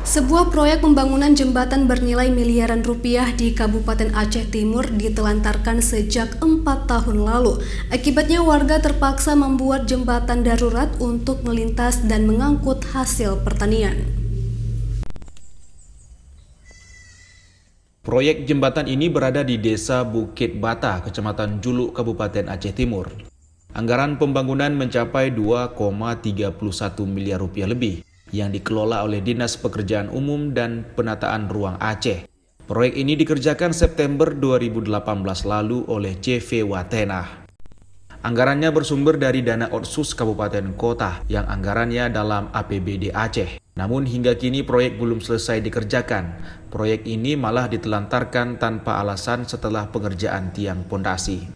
Sebuah proyek pembangunan jembatan bernilai miliaran rupiah di Kabupaten Aceh Timur ditelantarkan sejak 4 tahun lalu. Akibatnya warga terpaksa membuat jembatan darurat untuk melintas dan mengangkut hasil pertanian. Proyek jembatan ini berada di Desa Bukit Bata, Kecamatan Juluk, Kabupaten Aceh Timur. Anggaran pembangunan mencapai 2,31 miliar rupiah lebih yang dikelola oleh Dinas Pekerjaan Umum dan Penataan Ruang Aceh. Proyek ini dikerjakan September 2018 lalu oleh CV Watenah. Anggarannya bersumber dari dana Otsus Kabupaten Kota yang anggarannya dalam APBD Aceh. Namun hingga kini proyek belum selesai dikerjakan. Proyek ini malah ditelantarkan tanpa alasan setelah pengerjaan tiang pondasi.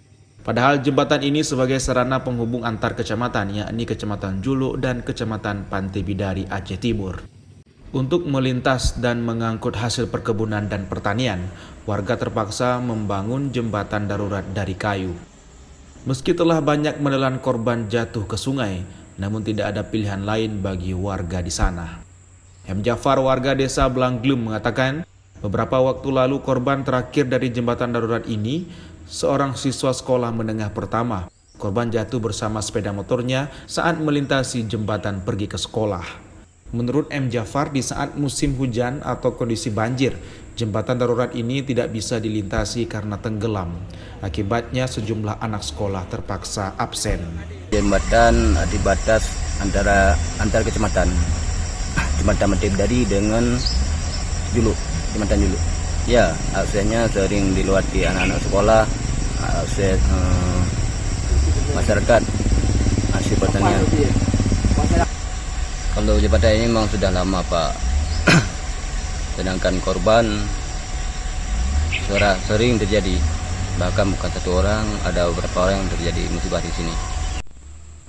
Padahal jembatan ini sebagai sarana penghubung antar kecamatan, yakni Kecamatan Juluk dan Kecamatan Pantai Bidari Aceh Timur. Untuk melintas dan mengangkut hasil perkebunan dan pertanian, warga terpaksa membangun jembatan darurat dari kayu. Meski telah banyak menelan korban jatuh ke sungai, namun tidak ada pilihan lain bagi warga di sana. M. Jafar, warga desa Blanglum, mengatakan beberapa waktu lalu korban terakhir dari jembatan darurat ini seorang siswa sekolah menengah pertama. Korban jatuh bersama sepeda motornya saat melintasi jembatan pergi ke sekolah. Menurut M. Jafar, di saat musim hujan atau kondisi banjir, jembatan darurat ini tidak bisa dilintasi karena tenggelam. Akibatnya sejumlah anak sekolah terpaksa absen. Jembatan di batas antar kecamatan, Jembatan Pantai Bidari dengan Juluk, Jembatan Juluk. Ya, aksennya sering dilewati anak-anak sekolah, akses masyarakat, hasil pertanian. Kalau jembatan ini memang sudah lama, Pak. Sedangkan korban sering terjadi. Bahkan bukan satu orang, ada beberapa orang yang terjadi musibah di sini.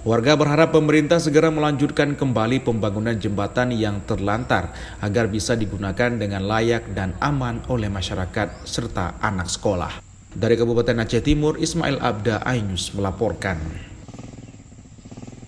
Warga berharap pemerintah segera melanjutkan kembali pembangunan jembatan yang terlantar agar bisa digunakan dengan layak dan aman oleh masyarakat serta anak sekolah. Dari Kabupaten Aceh Timur, Ismail Abda, iNews melaporkan.